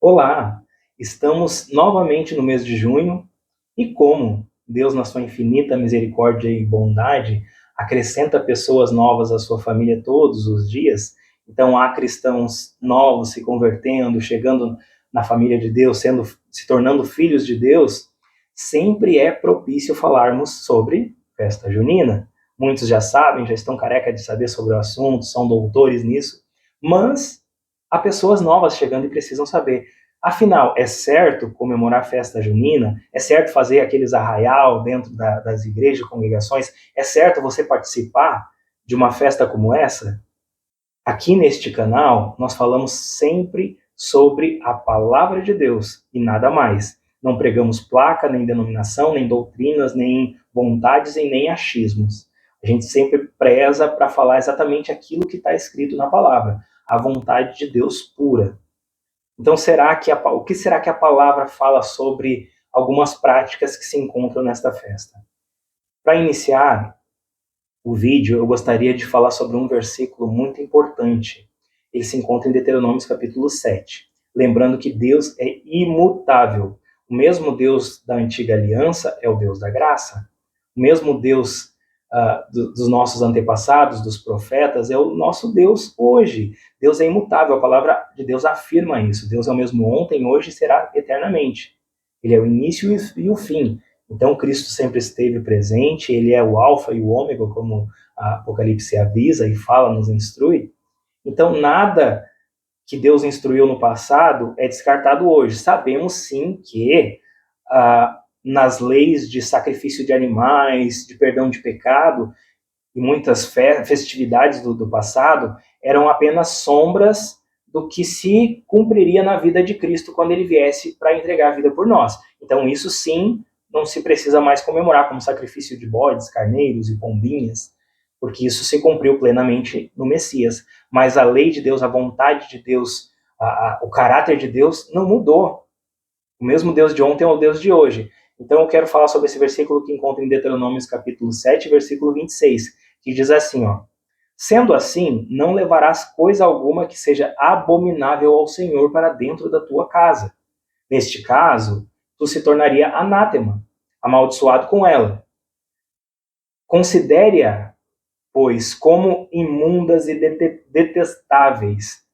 Olá, estamos novamente no mês de junho e como Deus, na sua infinita misericórdia e bondade, acrescenta pessoas novas à sua família todos os dias, então há cristãos novos se convertendo, chegando na família de Deus, se tornando filhos de Deus, sempre é propício falarmos sobre festa junina. Muitos já sabem, já estão careca de saber sobre o assunto, são doutores nisso, mas há pessoas novas chegando e precisam saber. Afinal, é certo comemorar a festa junina? É certo fazer aqueles arraial dentro das igrejas, congregações? É certo você participar de uma festa como essa? Aqui neste canal, nós falamos sempre sobre a palavra de Deus e nada mais. Não pregamos placa, nem denominação, nem doutrinas, nem vontades e nem achismos. A gente sempre preza para falar exatamente aquilo que está escrito na palavra, a vontade de Deus pura. Então, o que será que a palavra fala sobre algumas práticas que se encontram nesta festa? Para iniciar o vídeo, eu gostaria de falar sobre um versículo muito importante. Ele se encontra em Deuteronômio capítulo 7. Lembrando que Deus é imutável. O mesmo Deus da antiga aliança é o Deus da graça. O mesmo Deus dos nossos antepassados, dos profetas, é o nosso Deus hoje. Deus é imutável, a palavra de Deus afirma isso. Deus é o mesmo ontem, hoje e será eternamente. Ele é o início e o fim. Então, Cristo sempre esteve presente, ele é o alfa e o ômega, como a Apocalipse avisa e fala, nos instrui. Então, nada que Deus instruiu no passado é descartado hoje. Sabemos sim que nas leis de sacrifício de animais, de perdão de pecado, e muitas festividades do passado eram apenas sombras do que se cumpriria na vida de Cristo quando ele viesse para entregar a vida por nós. Então, isso sim, não se precisa mais comemorar como sacrifício de bodes, carneiros e pombinhas, porque isso se cumpriu plenamente no Messias. Mas a lei de Deus, a vontade de Deus, o caráter de Deus não mudou. O mesmo Deus de ontem é o Deus de hoje. Então eu quero falar sobre esse versículo que encontra em Deuteronômio capítulo 7, versículo 26, que diz assim, ó: Sendo assim, não levarás coisa alguma que seja abominável ao Senhor para dentro da tua casa. Neste caso, tu se tornaria anátema, amaldiçoado com ela. Considere-a, pois, como imundas e detestáveis,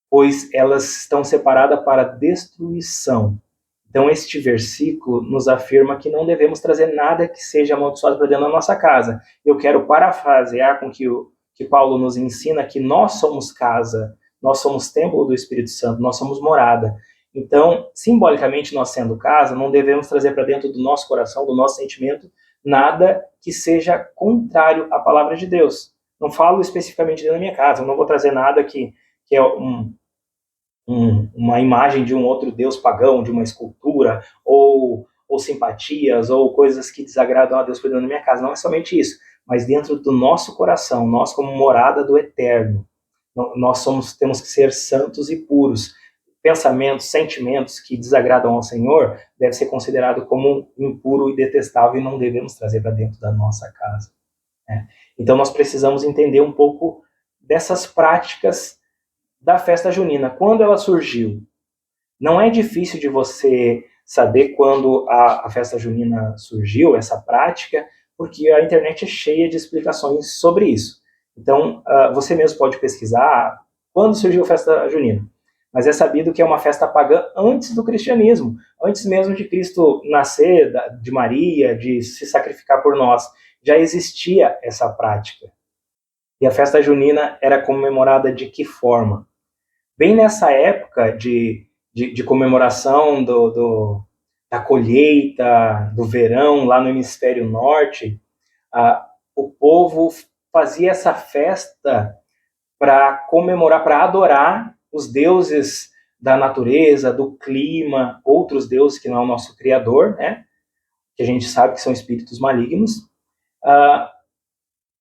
pois elas estão separadas para destruição. Então, este versículo nos afirma que não devemos trazer nada que seja amaldiçoado para dentro da nossa casa. Eu quero parafrasear com que Paulo nos ensina que nós somos casa, nós somos templo do Espírito Santo, nós somos morada. Então, simbolicamente, nós sendo casa, não devemos trazer para dentro do nosso coração, do nosso sentimento, nada que seja contrário à palavra de Deus. Não falo especificamente dentro da minha casa, eu não vou trazer nada que é uma imagem de um outro deus pagão, de uma escultura, ou simpatias, ou coisas que desagradam a Deus por dentro da minha casa. Não é somente isso, mas dentro do nosso coração, nós como morada do eterno, temos que ser santos e puros. Pensamentos, sentimentos que desagradam ao Senhor deve ser considerado como impuro e detestável e não devemos trazer para dentro da nossa casa. Né? Então nós precisamos entender um pouco dessas práticas da festa junina, quando ela surgiu. Não é difícil de você saber quando a festa junina surgiu, essa prática, porque a internet é cheia de explicações sobre isso. Então, você mesmo pode pesquisar quando surgiu a festa junina. Mas é sabido que é uma festa pagã antes do cristianismo, antes mesmo de Cristo nascer, de Maria, de se sacrificar por nós. Já existia essa prática. E a festa junina era comemorada de que forma? Bem nessa época de comemoração da colheita, do verão, lá no hemisfério norte, o povo fazia essa festa para comemorar, para adorar os deuses da natureza, do clima, outros deuses que não é o nosso Criador, né? Que a gente sabe que são espíritos malignos,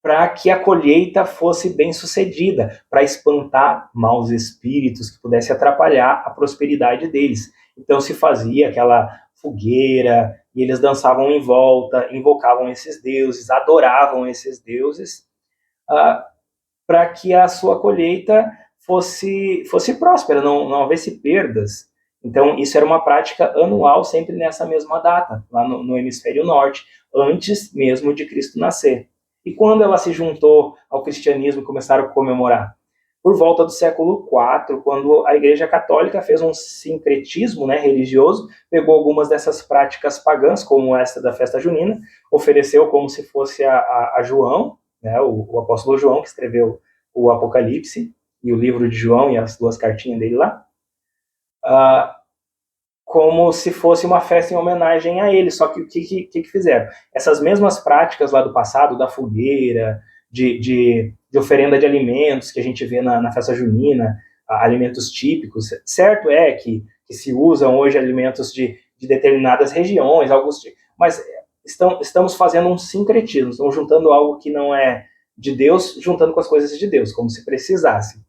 para que a colheita fosse bem sucedida, para espantar maus espíritos que pudessem atrapalhar a prosperidade deles. Então se fazia aquela fogueira e eles dançavam em volta, invocavam esses deuses, adoravam esses deuses, para que a sua colheita fosse próspera, não houvesse perdas. Então, isso era uma prática anual, sempre nessa mesma data, lá no hemisfério norte, antes mesmo de Cristo nascer. E quando ela se juntou ao cristianismo e começaram a comemorar? Por volta do século IV, quando a Igreja Católica fez um sincretismo, né, religioso, pegou algumas dessas práticas pagãs, como esta da festa junina, ofereceu como se fosse a João, né, o apóstolo João, que escreveu o Apocalipse e o livro de João e as duas cartinhas dele lá, como se fosse uma festa em homenagem a ele. Só que o que fizeram? Essas mesmas práticas lá do passado, da fogueira, de oferenda de alimentos que a gente vê na festa junina, alimentos típicos, certo é que se usam hoje alimentos de determinadas regiões, mas estamos fazendo um sincretismo, estamos juntando algo que não é de Deus, juntando com as coisas de Deus, como se precisasse.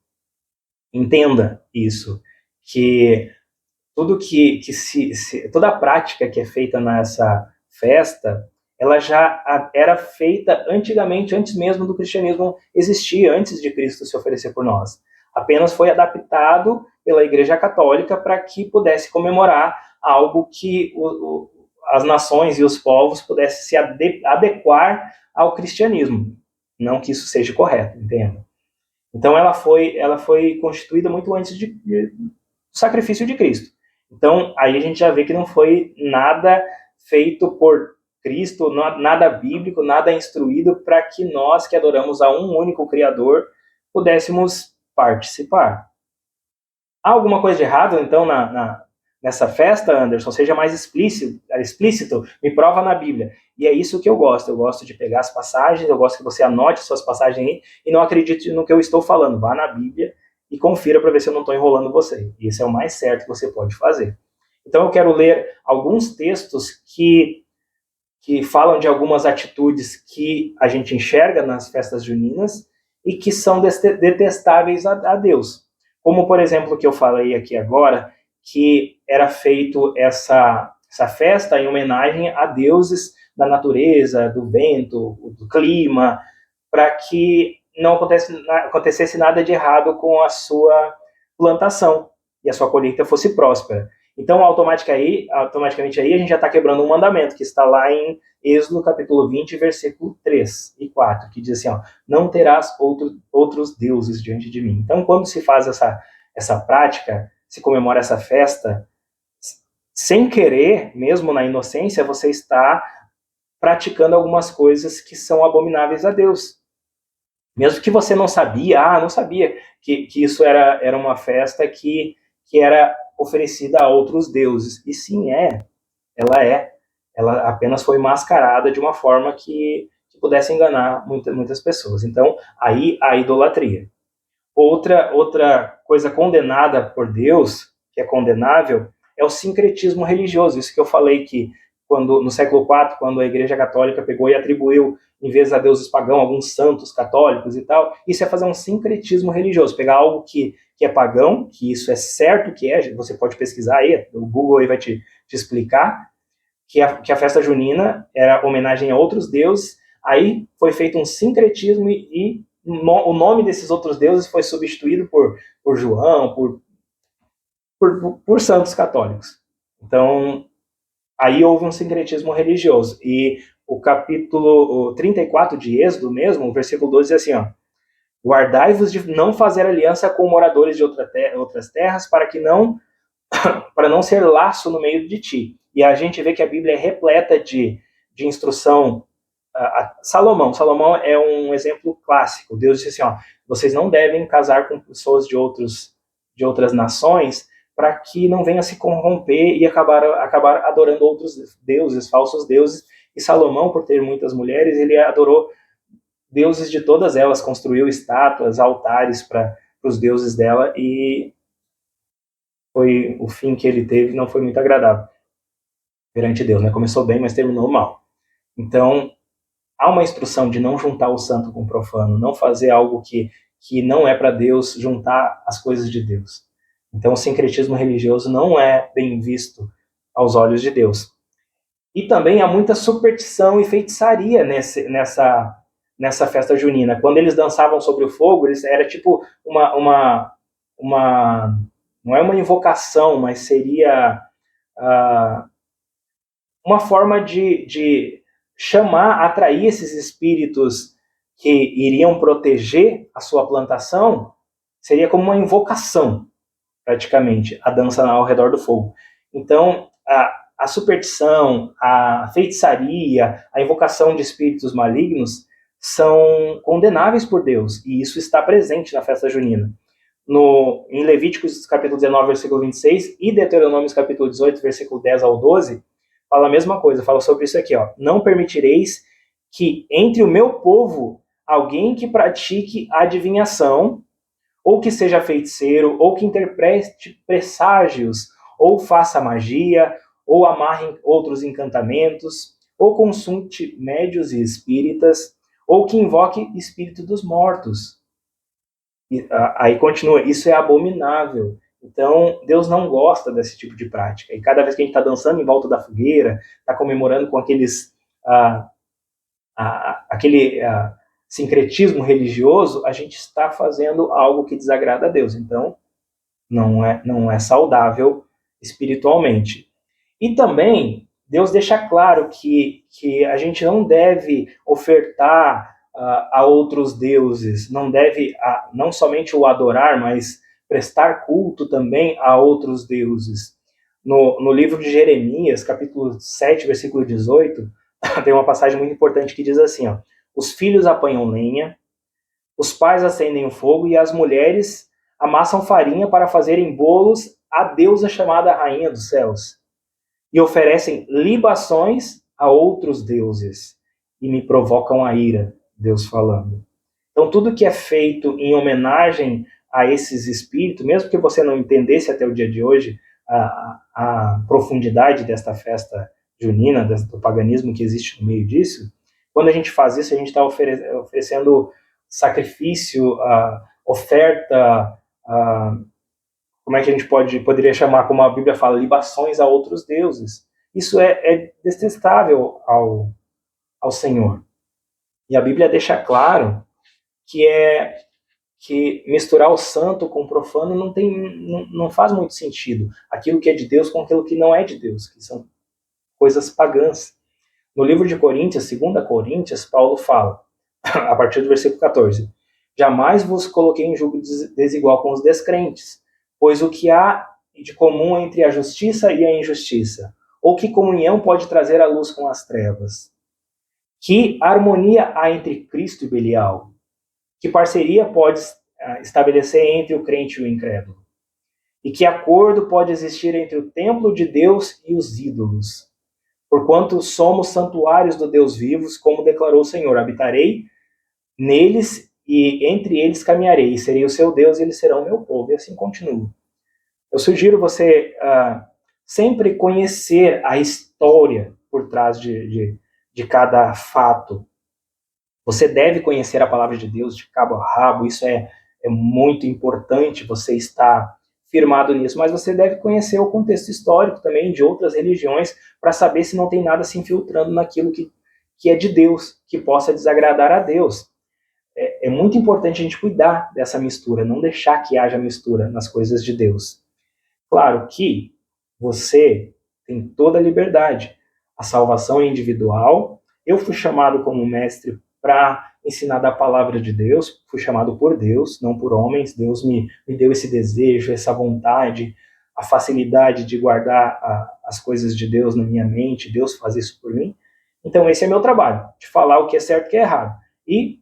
Entenda isso, que tudo toda a prática que é feita nessa festa, ela já era feita antigamente, antes mesmo do cristianismo existir, antes de Cristo se oferecer por nós. Apenas foi adaptado pela Igreja Católica para que pudesse comemorar algo que as nações e os povos pudessem se adequar ao cristianismo. Não que isso seja correto, entenda. Então ela foi constituída muito antes do sacrifício de Cristo. Então aí a gente já vê que não foi nada feito por Cristo, nada bíblico, nada instruído para que nós que adoramos a um único Criador pudéssemos participar. Há alguma coisa de errado então nessa festa, Anderson? Seja mais explícito, me prova na Bíblia. E é isso que eu gosto de pegar as passagens, eu gosto que você anote suas passagens aí e não acredite no que eu estou falando, vá na Bíblia e confira para ver se eu não estou enrolando você. Isso é o mais certo que você pode fazer. Então eu quero ler alguns textos que falam de algumas atitudes que a gente enxerga nas festas juninas e que são detestáveis a Deus. Como, por exemplo, o que eu falei aqui agora, que era feito essa festa em homenagem a deuses da natureza, do vento, do clima, para que não acontecesse nada de errado com a sua plantação e a sua colheita fosse próspera. Então, automaticamente aí, a gente já está quebrando um mandamento que está lá em Êxodo capítulo 20, versículo 3 e 4, que diz assim, ó, não terás outros deuses diante de mim. Então, quando se faz essa prática, se comemora essa festa, sem querer, mesmo na inocência, você está praticando algumas coisas que são abomináveis a Deus. Mesmo que você não sabia, que isso era uma festa que era oferecida a outros deuses. E sim, ela apenas foi mascarada de uma forma que pudesse enganar muitas pessoas. Então, aí a idolatria. Outra coisa condenada por Deus, que é condenável, é o sincretismo religioso. Isso que eu falei que no século IV, quando a Igreja Católica pegou e atribuiu, em vez a deuses pagãos, alguns santos católicos e tal, isso é fazer um sincretismo religioso, pegar algo que é pagão, que isso é certo que é, você pode pesquisar aí, o Google aí vai te explicar, que a festa junina era homenagem a outros deuses, aí foi feito um sincretismo e o nome desses outros deuses foi substituído por João, por santos católicos. Então, aí houve um sincretismo religioso. E o capítulo 34 de Êxodo mesmo, o versículo 12 diz assim, ó, guardai-vos de não fazer aliança com moradores de outras terras para não ser laço no meio de ti. E a gente vê que a Bíblia é repleta de instrução. Salomão é um exemplo clássico. Deus disse assim, ó, vocês não devem casar com pessoas de outras nações para que não venha se corromper e acabar adorando outros deuses, falsos deuses. E Salomão, por ter muitas mulheres, ele adorou deuses de todas elas, construiu estátuas, altares para os deuses dela, e o fim que ele teve não foi muito agradável perante Deus, né? Começou bem, mas terminou mal. Então, há uma instrução de não juntar o santo com o profano, não fazer algo que não é para Deus, juntar as coisas de Deus. Então, o sincretismo religioso não é bem visto aos olhos de Deus. E também há muita superstição e feitiçaria nessa festa junina. Quando eles dançavam sobre o fogo, era tipo uma não é uma invocação, mas seria uma forma de chamar, atrair esses espíritos que iriam proteger a sua plantação, seria como uma invocação, praticamente, a dança ao redor do fogo. Então, a superstição, a feitiçaria, a invocação de espíritos malignos são condenáveis por Deus, e isso está presente na festa junina. Em Levíticos capítulo 19, versículo 26, e Deuteronômio capítulo 18, versículo 10 ao 12, fala a mesma coisa, fala sobre isso aqui, ó. Não permitireis que entre o meu povo alguém que pratique adivinhação, ou que seja feiticeiro, ou que interprete presságios, ou faça magia, ou amarre outros encantamentos, ou consulte médios e espíritas, ou que invoque espírito dos mortos. Aí continua, isso é abominável. Então, Deus não gosta desse tipo de prática. E cada vez que a gente está dançando em volta da fogueira, está comemorando com aquele sincretismo religioso, a gente está fazendo algo que desagrada a Deus. Então, não é saudável espiritualmente. E também, Deus deixa claro que a gente não deve ofertar a outros deuses, não deve não somente o adorar, mas prestar culto também a outros deuses. No livro de Jeremias, capítulo 7, versículo 18, tem uma passagem muito importante que diz assim, ó, os filhos apanham lenha, os pais acendem o fogo e as mulheres amassam farinha para fazerem bolos à deusa chamada Rainha dos Céus e oferecem libações a outros deuses e me provocam a ira, Deus falando. Então, tudo que é feito em homenagem a esses espíritos, mesmo que você não entendesse até o dia de hoje a profundidade desta festa junina, do paganismo que existe no meio disso, quando a gente faz isso, a gente está oferecendo sacrifício, oferta, como é que a gente poderia chamar, como a Bíblia fala, libações a outros deuses. Isso é detestável ao Senhor. E a Bíblia deixa claro que misturar o santo com o profano não faz muito sentido. Aquilo que é de Deus com aquilo que não é de Deus, que são coisas pagãs. No livro de Coríntios, 2 Coríntios, Paulo fala, a partir do versículo 14, jamais vos coloquei em julgo desigual com os descrentes, pois o que há de comum entre a justiça e a injustiça? Ou que comunhão pode trazer a luz com as trevas? Que harmonia há entre Cristo e Belial? Que parceria pode estabelecer entre o crente e o incrédulo? E que acordo pode existir entre o templo de Deus e os ídolos? Porquanto somos santuários do Deus vivos, como declarou o Senhor, habitarei neles e entre eles caminharei, serei o seu Deus e eles serão o meu povo. E assim continua. Eu sugiro você sempre conhecer a história por trás de cada fato. Você deve conhecer a palavra de Deus de cabo a rabo, isso é muito importante, você estar firmado nisso, mas você deve conhecer o contexto histórico também de outras religiões para saber se não tem nada se infiltrando naquilo que é de Deus, que possa desagradar a Deus. É muito importante a gente cuidar dessa mistura, não deixar que haja mistura nas coisas de Deus. Claro que você tem toda a liberdade. A salvação é individual. Eu fui chamado como mestre para ensinar da palavra de Deus, fui chamado por Deus, não por homens. Deus me deu esse desejo, essa vontade, a facilidade de guardar as coisas de Deus na minha mente, Deus faz isso por mim. Então esse é meu trabalho, de falar o que é certo e o que é errado. E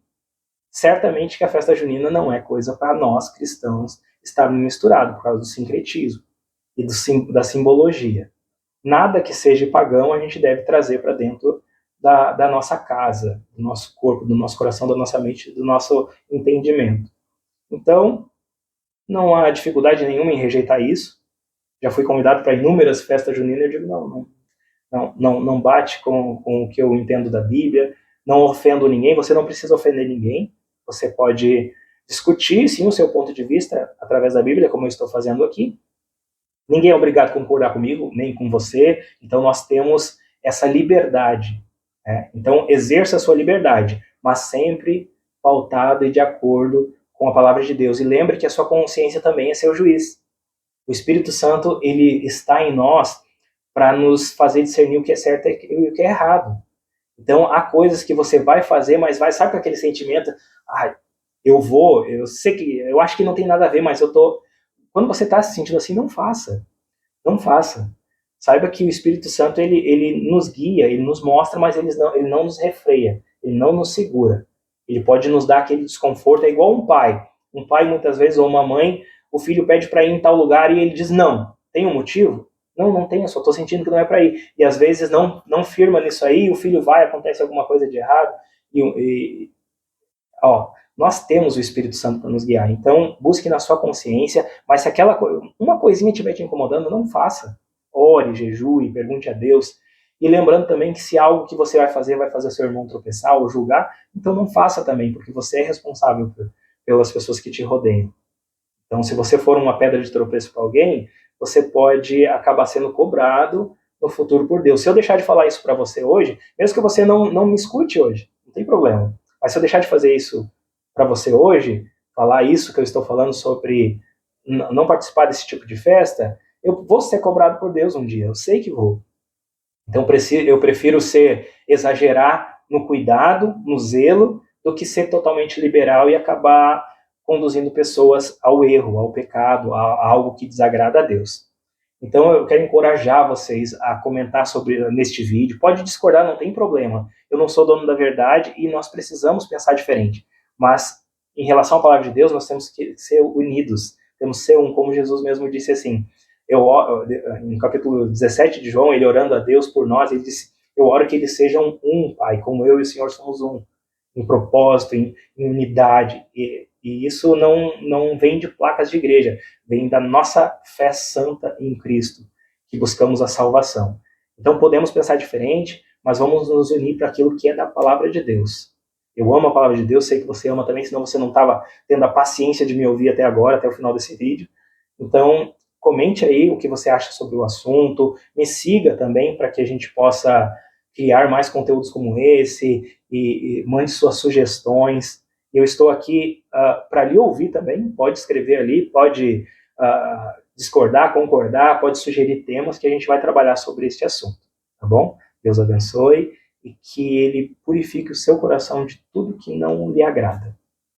certamente que a festa junina não é coisa para nós cristãos estarmos misturados por causa do sincretismo e da simbologia. Nada que seja pagão a gente deve trazer para dentro da nossa casa, do nosso corpo, do nosso coração, da nossa mente, do nosso entendimento. Então, não há dificuldade nenhuma em rejeitar isso. Já fui convidado para inúmeras festas juninas, eu digo, não bate com o que eu entendo da Bíblia, não ofendo ninguém, você não precisa ofender ninguém, você pode discutir, sim, o seu ponto de vista através da Bíblia, como eu estou fazendo aqui. Ninguém é obrigado a concordar comigo, nem com você, então nós temos essa liberdade. Então, exerça a sua liberdade, mas sempre pautado e de acordo com a palavra de Deus. E lembre que a sua consciência também é seu juiz. O Espírito Santo, ele está em nós para nos fazer discernir o que é certo e o que é errado. Então, há coisas que você vai fazer, mas sabe com aquele sentimento, eu sei que, eu acho que não tem nada a ver, mas quando você está se sentindo assim, não faça, não faça. Saiba que o Espírito Santo, ele nos guia, ele nos mostra, mas ele não nos refreia, ele não nos segura. Ele pode nos dar aquele desconforto, é igual um pai. Um pai, muitas vezes, ou uma mãe, o filho pede para ir em tal lugar e ele diz não. Tem um motivo? Não, não tem, eu só estou sentindo que não é para ir. E às vezes não firma nisso aí, o filho vai, acontece alguma coisa de errado. Nós temos o Espírito Santo para nos guiar. Então, busque na sua consciência, mas se uma coisinha estiver te incomodando, não faça. Ore, jejue, pergunte a Deus. E lembrando também que se algo que você vai fazer o seu irmão tropeçar ou julgar, então não faça também, porque você é responsável pelas pessoas que te rodeiam. Então, se você for uma pedra de tropeço para alguém, você pode acabar sendo cobrado no futuro por Deus. Se eu deixar de falar isso para você hoje, mesmo que você não me escute hoje, não tem problema. Mas se eu deixar de fazer isso para você hoje, falar isso que eu estou falando sobre não participar desse tipo de festa, eu vou ser cobrado por Deus um dia, eu sei que vou. Então eu prefiro exagerar no cuidado, no zelo, do que ser totalmente liberal e acabar conduzindo pessoas ao erro, ao pecado, a algo que desagrada a Deus. Então eu quero encorajar vocês a comentar neste vídeo. Pode discordar, não tem problema. Eu não sou dono da verdade e nós precisamos pensar diferente. Mas em relação à palavra de Deus, nós temos que ser unidos. Temos que ser um, como Jesus mesmo disse assim. No capítulo 17 de João, ele orando a Deus por nós, ele disse: eu oro que eles sejam um, Pai, como eu e o Senhor somos um, em propósito, em unidade. E isso não vem de placas de igreja, vem da nossa fé santa em Cristo, que buscamos a salvação. Então podemos pensar diferente, mas vamos nos unir para aquilo que é da palavra de Deus. Eu amo a palavra de Deus, sei que você ama também, senão você não estava tendo a paciência de me ouvir até agora, até o final desse vídeo. Então, comente aí o que você acha sobre o assunto, me siga também para que a gente possa criar mais conteúdos como esse, e mande suas sugestões. Eu estou aqui para lhe ouvir também, pode escrever ali, pode discordar, concordar, pode sugerir temas que a gente vai trabalhar sobre este assunto, tá bom? Deus abençoe e que Ele purifique o seu coração de tudo que não lhe agrada.